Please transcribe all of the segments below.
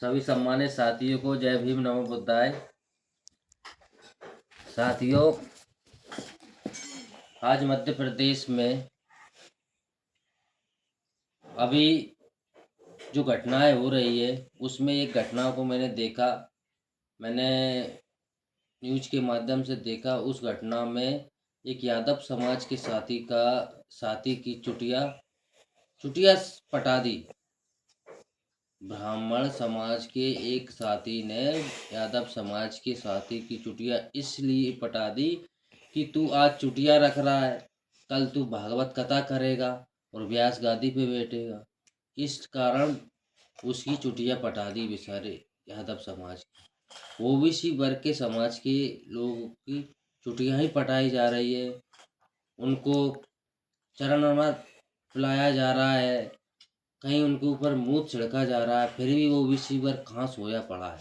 सभी सम्मानित साथियों को जय भीम नमो बुद्धाय। साथियों, आज मध्य प्रदेश में अभी जो घटनाएं हो रही है उसमें एक घटना को मैंने देखा। मैंने न्यूज के माध्यम से देखा। उस घटना में एक यादव समाज के साथी की चुटिया पटा दी। ब्राह्मण समाज के एक साथी ने यादव समाज के साथी की चुटिया इसलिए पटा दी कि तू आज चुटिया रख रहा है, कल तू भागवत कथा करेगा और व्यास गादी पे बैठेगा। इस कारण उसकी चुटिया पटा दी बेचारे यादव समाज की। ओबीसी वर्ग के समाज के लोगों की चुटिया ही पटाई जा रही है। उनको चरणवंदना पिलाया जा रहा है, कहीं उनके ऊपर मूत छिड़का जा रहा है, फिर भी ओबीसी वर्ग कहाँ सोया पड़ा है।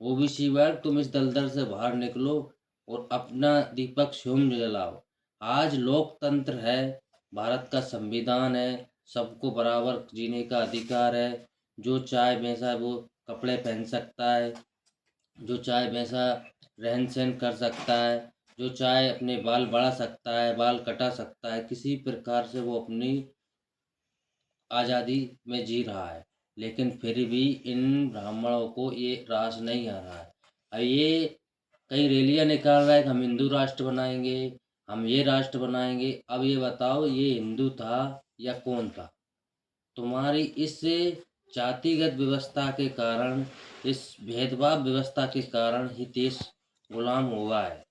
ओबीसी वर्ग, तुम इस दलदल से बाहर निकलो और अपना दीपक स्वयं जलाओ। आज लोकतंत्र है, भारत का संविधान है, सबको बराबर जीने का अधिकार है। जो चाहे वैसा वो कपड़े पहन सकता है, जो चाहे वैसा रहन सहन कर सकता है, जो चाहे अपने बाल बढ़ा सकता है, बाल कटा सकता है, किसी प्रकार से वो अपनी आज़ादी में जी रहा है। लेकिन फिर भी इन ब्राह्मणों को ये रास नहीं आ रहा है। अब ये कई रैलियां निकाल रहा है कि हम हिंदू राष्ट्र बनाएंगे, हम ये राष्ट्र बनाएंगे। अब ये बताओ, ये हिंदू था या कौन था? तुम्हारी इस जातिगत व्यवस्था के कारण, इस भेदभाव व्यवस्था के कारण ही देश गुलाम हुआ है।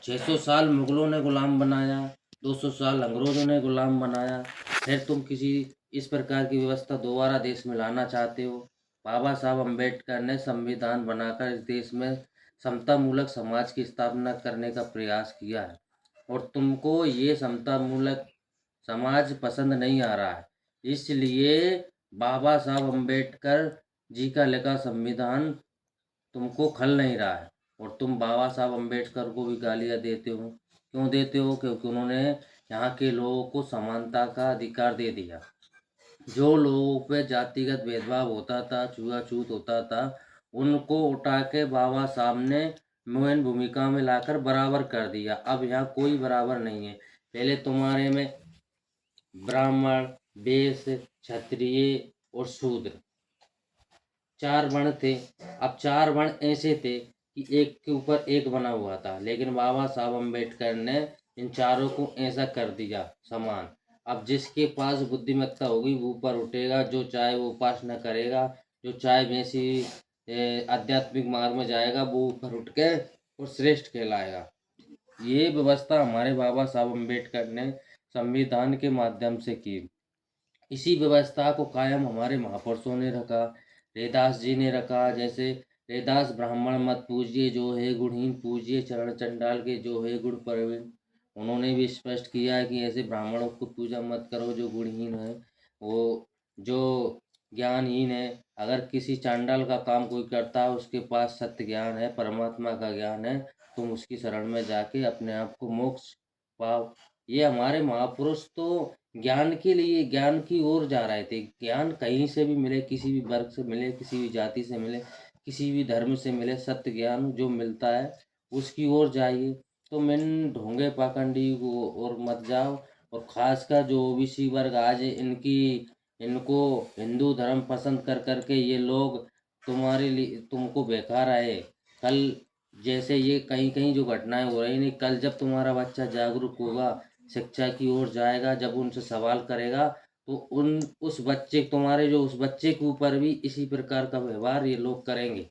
600 साल मुगलों ने गुलाम बनाया, 200 साल अंग्रेजों ने गुलाम बनाया, फिर तुम किसी इस प्रकार की व्यवस्था दोबारा देश में लाना चाहते हो। बाबा साहब अम्बेडकर ने संविधान बनाकर इस देश में समता मूलक समाज की स्थापना करने का प्रयास किया है, और तुमको ये समता मूलक समाज पसंद नहीं आ रहा है। इसलिए बाबा साहब अम्बेडकर जी का लिखा संविधान तुमको खल नहीं रहा है, और तुम बाबा साहब अम्बेडकर को भी गालियाँ देते हो। क्यों देते हो? क्योंकि उन्होंने यहाँ के लोगों को समानता का अधिकार दे दिया। जो लोगों पे जातिगत भेदभाव होता था, छुआछूत होता था, उनको उठा के बाबा साहब ने मुइन भूमिका में लाकर बराबर कर दिया। अब यहाँ कोई बराबर नहीं है। पहले तुम्हारे में ब्राह्मण, वैश्य, क्षत्रिय और शूद्र 4 वर्ण थे। अब 4 वर्ण ऐसे थे कि एक के ऊपर एक बना हुआ था, लेकिन बाबा साहब अम्बेडकर ने इन चारों को ऐसा कर दिया समान। अब जिसके पास बुद्धिमत्ता होगी वो ऊपर उठेगा, जो चाहे वो उपासना करेगा, जो चाहे वैसी आध्यात्मिक मार्ग में जाएगा, वो ऊपर उठ के और श्रेष्ठ कहलाएगा। ये व्यवस्था हमारे बाबा साहब अम्बेडकर ने संविधान के माध्यम से की। इसी व्यवस्था को कायम हमारे महापुरुषों ने रखा। रैदास जी ने रखा। जैसे रैदास, ब्राह्मण मत पूजिए जो है गुणहीन पूजिए, चरण चंडाल के जो है गुण प्रवीण। उन्होंने भी स्पष्ट किया है कि ऐसे ब्राह्मणों को पूजा मत करो जो गुणहीन है, वो जो ज्ञानहीन है। अगर किसी चांडाल का काम कोई करता है, उसके पास सत्य ज्ञान है, परमात्मा का ज्ञान है, तुम उसकी शरण में जाके अपने आप को मोक्ष पाओ। ये हमारे महापुरुष तो ज्ञान के लिए ज्ञान की ओर जा रहे थे। ज्ञान कहीं से भी मिले, किसी भी वर्ग से मिले, किसी भी जाति से मिले, किसी भी धर्म से मिले, सत्य ज्ञान जो मिलता है उसकी ओर जाइए। तो इन ढोंगे पाखंडी को और मत जाओ। और खासकर जो ओबीसी वर्ग आज इनको हिंदू धर्म पसंद कर करके ये लोग तुम्हारे लिए तुमको बेकार आए। कल जैसे ये कहीं कहीं जो घटनाएं हो रही नहीं, कल जब तुम्हारा बच्चा जागरूक होगा, शिक्षा की ओर जाएगा, जब उनसे सवाल करेगा, तो उस बच्चे तुम्हारे जो उस बच्चे के ऊपर भी इसी प्रकार का व्यवहार ये लोग करेंगे।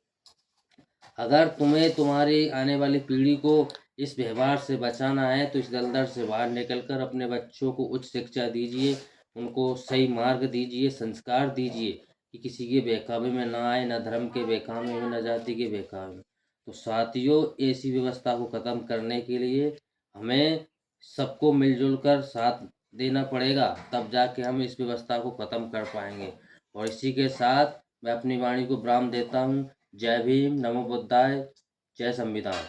अगर तुम्हें तुम्हारी आने वाली पीढ़ी को इस व्यवहार से बचाना है तो इस दलदल से बाहर निकलकर अपने बच्चों को उच्च शिक्षा दीजिए, उनको सही मार्ग दीजिए, संस्कार दीजिए कि किसी के बहकावे में ना आए, ना धर्म के बहकावे में, ना जाति के बहकावे में। तो साथियों, ऐसी व्यवस्था को ख़त्म करने के लिए हमें सबको मिलजुल कर साथ देना पड़ेगा, तब जाके हम इस व्यवस्था को ख़त्म कर पाएंगे। और इसी के साथ मैं अपनी वाणी को विराम देता हूँ। जय भीम, नमो बुद्धाय, जय संविधान।